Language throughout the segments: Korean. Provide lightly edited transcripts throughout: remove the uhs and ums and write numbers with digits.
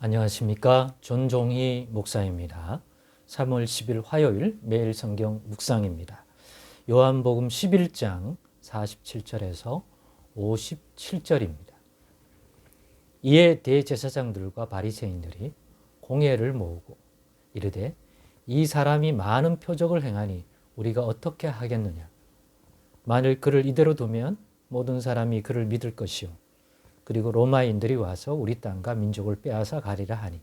안녕하십니까. 존종희 목사입니다. 3월 10일 화요일 매일 성경 묵상입니다. 요한복음 11장 47절에서 57절입니다. 이에 대제사장들과 바리새인들이 공회를 모으고 이르되 이 사람이 많은 표적을 행하니 우리가 어떻게 하겠느냐. 만일 그를 이대로 두면 모든 사람이 그를 믿을 것이요 그리고 로마인들이 와서 우리 땅과 민족을 빼앗아 가리라 하니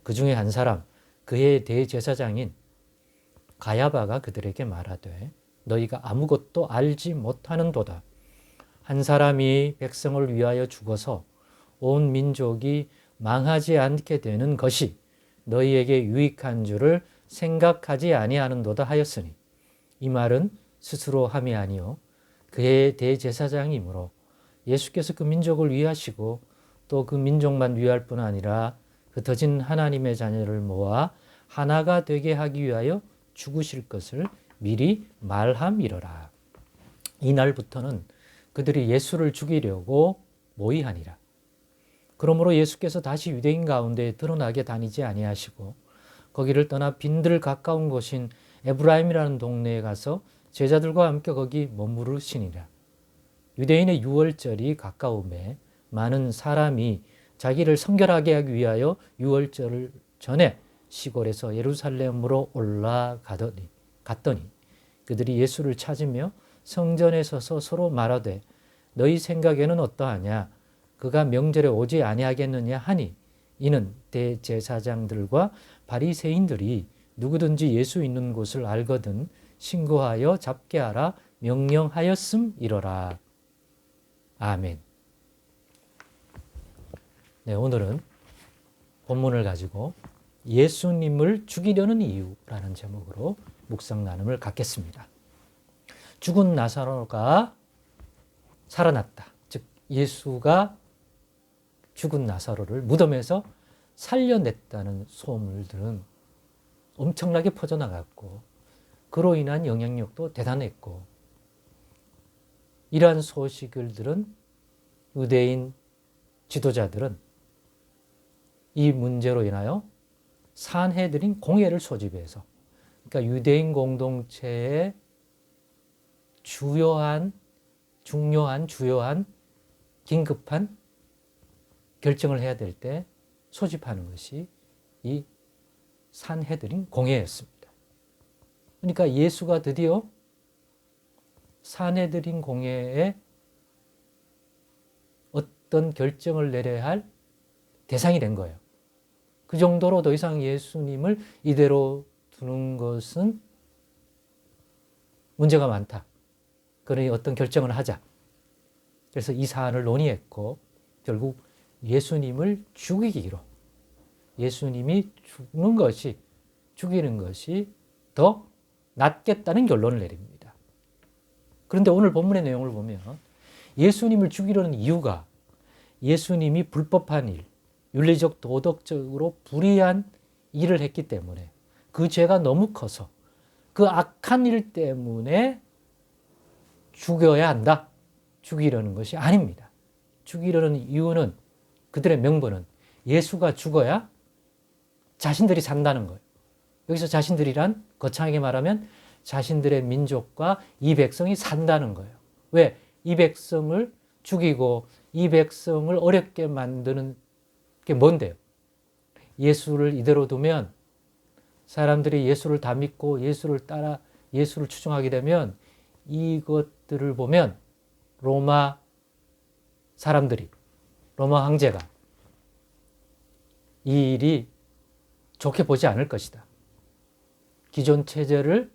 그 중에 한 사람 그의 대제사장인 가야바가 그들에게 말하되 너희가 아무것도 알지 못하는도다. 한 사람이 백성을 위하여 죽어서 온 민족이 망하지 않게 되는 것이 너희에게 유익한 줄을 생각하지 아니하는도다 하였으니 이 말은 스스로 함이 아니요 그의 대제사장이므로 예수께서 그 민족을 위하시고 또 그 민족만 위할 뿐 아니라 흩어진 하나님의 자녀를 모아 하나가 되게 하기 위하여 죽으실 것을 미리 말함이러라. 이날부터는 그들이 예수를 죽이려고 모의하니라. 그러므로 예수께서 다시 유대인 가운데 드러나게 다니지 아니하시고 거기를 떠나 빈들 가까운 곳인 에브라임이라는 동네에 가서 제자들과 함께 거기 머무르시니라. 유대인의 유월절이 가까움에 많은 사람이 자기를 성결하게 하기 위하여 유월절을 전에 시골에서 예루살렘으로 올라갔더니 그들이 예수를 찾으며 성전에 서서 서로 말하되 너희 생각에는 어떠하냐 그가 명절에 오지 아니하겠느냐 하니 이는 대제사장들과 바리새인들이 누구든지 예수 있는 곳을 알거든 신고하여 잡게 하라 명령하였음이로라. 아멘. 네, 오늘은 본문을 가지고 예수님을 죽이려는 이유라는 제목으로 묵상 나눔을 갖겠습니다. 죽은 나사로가 살아났다. 즉 예수가 죽은 나사로를 무덤에서 살려냈다는 소문들은 엄청나게 퍼져나갔고 그로 인한 영향력도 대단했고 이러한 소식을 들은 유대인 지도자들은 이 문제로 인하여 산헤드린 공회를 소집해서 그러니까 유대인 공동체의 중요한 긴급한 결정을 해야 될 때 소집하는 것이 이 산헤드린 공회였습니다. 그러니까 예수가 드디어 산헤드린 공회에 어떤 결정을 내려야 할 대상이 된 거예요. 그 정도로 더 이상 예수님을 이대로 두는 것은 문제가 많다. 그러니 어떤 결정을 하자. 그래서 이 사안을 논의했고 결국 예수님을 죽이기로 예수님이 죽이는 것이 더 낫겠다는 결론을 내립니다. 그런데 오늘 본문의 내용을 보면 예수님을 죽이려는 이유가 예수님이 불법한 일, 윤리적 도덕적으로 불의한 일을 했기 때문에 그 죄가 너무 커서 그 악한 일 때문에 죽여야 한다. 죽이려는 것이 아닙니다. 죽이려는 이유는 그들의 명분은 예수가 죽어야 자신들이 산다는 거예요. 여기서 자신들이란 거창하게 말하면 자신들의 민족과 이 백성이 산다는 거예요. 왜? 이 백성을 죽이고 이 백성을 어렵게 만드는 게 뭔데요? 예수를 이대로 두면 사람들이 예수를 다 믿고 예수를 따라 예수를 추종하게 되면 이것들을 보면 로마 황제가 이 일이 좋게 보지 않을 것이다. 기존 체제를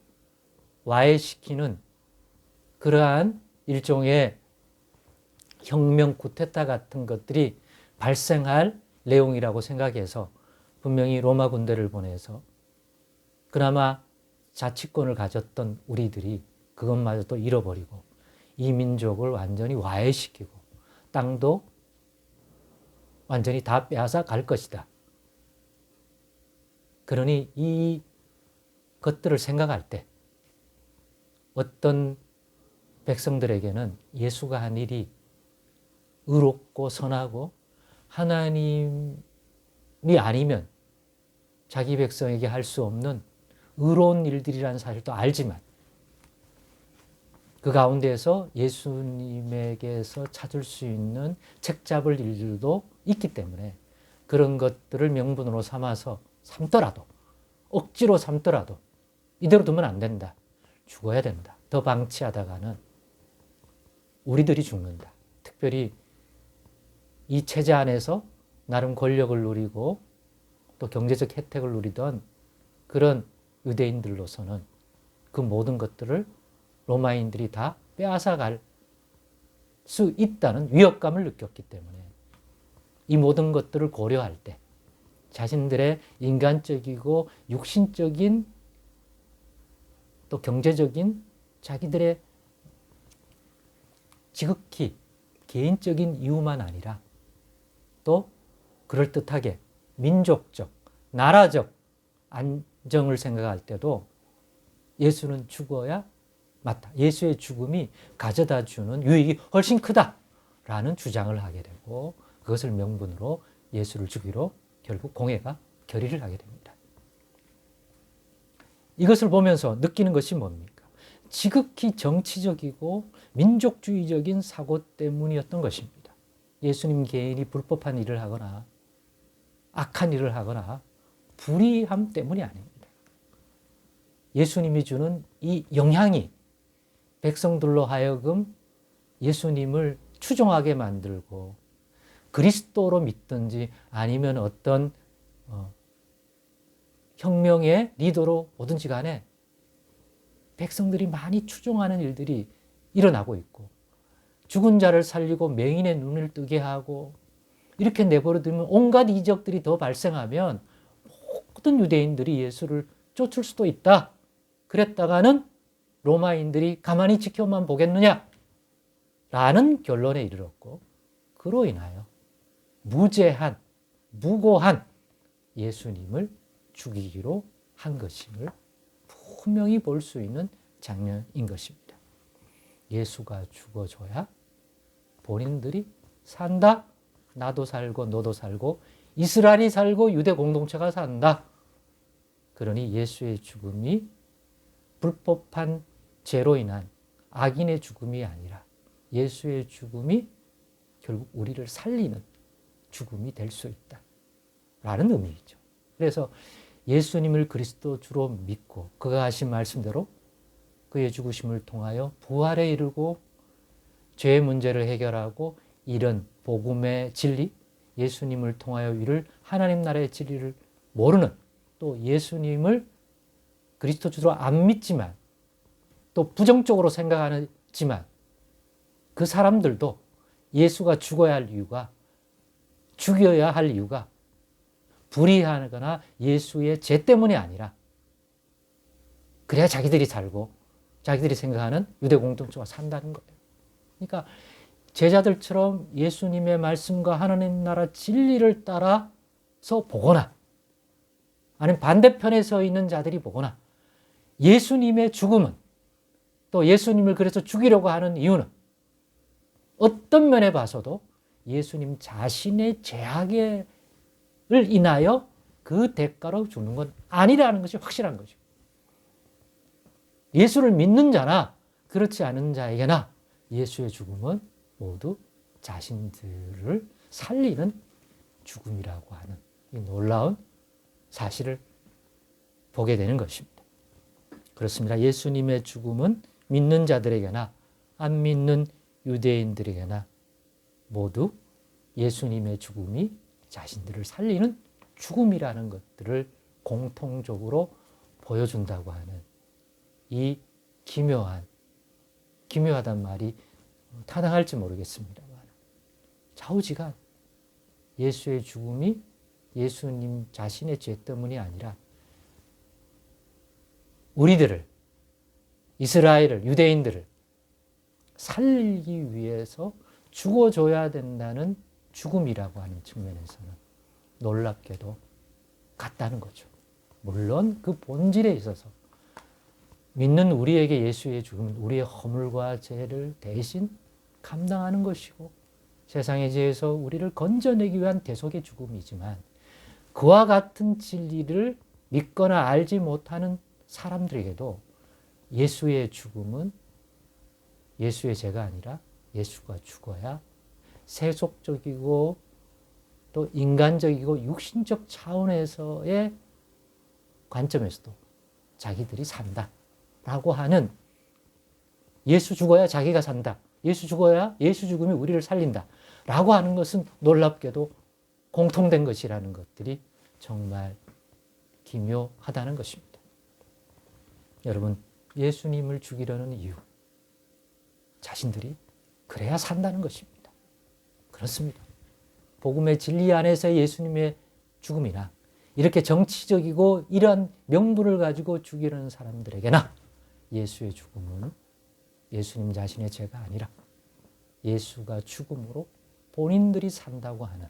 와해시키는 그러한 일종의 혁명 쿠데타 같은 것들이 발생할 내용이라고 생각해서 분명히 로마 군대를 보내서 그나마 자치권을 가졌던 우리들이 그것마저도 잃어버리고 이 민족을 완전히 와해시키고 땅도 완전히 다 빼앗아 갈 것이다. 그러니 이 것들을 생각할 때 어떤 백성들에게는 예수가 한 일이 의롭고 선하고 하나님의 아니면 자기 백성에게 할 수 없는 의로운 일들이라는 사실도 알지만 그 가운데에서 예수님에게서 찾을 수 있는 책잡을 일들도 있기 때문에 그런 것들을 명분으로 삼더라도 억지로 삼더라도 이대로 두면 안 된다. 죽어야 된다. 더 방치하다가는 우리들이 죽는다. 특별히 이 체제 안에서 나름 권력을 누리고 또 경제적 혜택을 누리던 그런 유대인들로서는 그 모든 것들을 로마인들이 다 빼앗아갈 수 있다는 위협감을 느꼈기 때문에 이 모든 것들을 고려할 때 자신들의 인간적이고 육신적인 또 경제적인 자기들의 지극히 개인적인 이유만 아니라 또 그럴듯하게 민족적, 나라적 안정을 생각할 때도 예수는 죽어야 맞다. 예수의 죽음이 가져다 주는 유익이 훨씬 크다라는 주장을 하게 되고 그것을 명분으로 예수를 죽이로 결국 공회가 결의를 하게 됩니다. 이것을 보면서 느끼는 것이 뭡니까? 지극히 정치적이고 민족주의적인 사고 때문이었던 것입니다. 예수님 개인이 불법한 일을 하거나 악한 일을 하거나 불의함 때문이 아닙니다. 예수님이 주는 이 영향이 백성들로 하여금 예수님을 추종하게 만들고 그리스도로 믿든지 아니면 어떤 혁명의 리더로 오든지 간에 백성들이 많이 추종하는 일들이 일어나고 있고 죽은 자를 살리고 맹인의 눈을 뜨게 하고 이렇게 내버려두면 온갖 이적들이 더 발생하면 모든 유대인들이 예수를 쫓을 수도 있다. 그랬다가는 로마인들이 가만히 지켜만 보겠느냐? 라는 결론에 이르렀고 그로 인하여 무죄한, 무고한 예수님을 죽이기로 한 것임을 분명히 볼 수 있는 장면인 것입니다. 예수가 죽어줘야 본인들이 산다. 나도 살고 너도 살고 이스라엘이 살고 유대 공동체가 산다. 그러니 예수의 죽음이 불법한 죄로 인한 악인의 죽음이 아니라 예수의 죽음이 결국 우리를 살리는 죽음이 될 수 있다. 라는 의미이죠. 그래서 예수님을 그리스도 주로 믿고 그가 하신 말씀대로 그의 죽으심을 통하여 부활에 이르고 죄의 문제를 해결하고 이런 복음의 진리, 예수님을 통하여 이룰 하나님 나라의 진리를 모르는 또 예수님을 그리스도 주로 안 믿지만 또 부정적으로 생각하지만 그 사람들도 예수가 죽어야 할 이유가 죽여야 할 이유가 불의하거나 예수의 죄 때문이 아니라 그래야 자기들이 살고 자기들이 생각하는 유대 공동체가 산다는 거예요. 그러니까 제자들처럼 예수님의 말씀과 하나님 나라 진리를 따라서 보거나 아니면 반대편에 서 있는 자들이 보거나 예수님의 죽음은 또 예수님을 그래서 죽이려고 하는 이유는 어떤 면에 봐서도 예수님 자신의 죄악을 인하여 그 대가로 죽는 건 아니라는 것이 확실한 거죠. 예수를 믿는 자나 그렇지 않은 자에게나 예수의 죽음은 모두 자신들을 살리는 죽음이라고 하는 이 놀라운 사실을 보게 되는 것입니다. 그렇습니다. 예수님의 죽음은 믿는 자들에게나 안 믿는 유대인들에게나 모두 예수님의 죽음이 자신들을 살리는 죽음이라는 것들을 공통적으로 보여준다고 하는 이 기묘하단 말이 타당할지 모르겠습니다만 좌우지간 예수의 죽음이 예수님 자신의 죄 때문이 아니라 우리들을 이스라엘을 유대인들을 살리기 위해서 죽어줘야 된다는 죽음이라고 하는 측면에서는 놀랍게도 같다는 거죠. 물론 그 본질에 있어서 믿는 우리에게 예수의 죽음은 우리의 허물과 죄를 대신 감당하는 것이고 세상의 죄에서 우리를 건져내기 위한 대속의 죽음이지만 그와 같은 진리를 믿거나 알지 못하는 사람들에게도 예수의 죽음은 예수의 죄가 아니라 예수가 죽어야 세속적이고 또 인간적이고 육신적 차원에서의 관점에서도 자기들이 산다라고 하는, 예수 죽어야 자기가 산다, 예수 죽어야 예수 죽음이 우리를 살린다 라고 하는 것은 놀랍게도 공통된 것이라는 것들이 정말 기묘하다는 것입니다. 여러분, 예수님을 죽이려는 이유, 자신들이 그래야 산다는 것입니다. 그렇습니다. 복음의 진리 안에서 예수님의 죽음이나 이렇게 정치적이고 이러한 명분을 가지고 죽이려는 사람들에게나 예수의 죽음은 예수님 자신의 죄가 아니라 예수가 죽음으로 본인들이 산다고 하는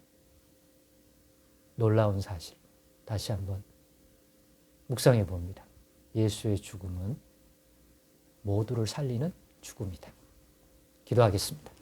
놀라운 사실, 다시 한번 묵상해 봅니다. 예수의 죽음은 모두를 살리는 죽음이다. 기도하겠습니다.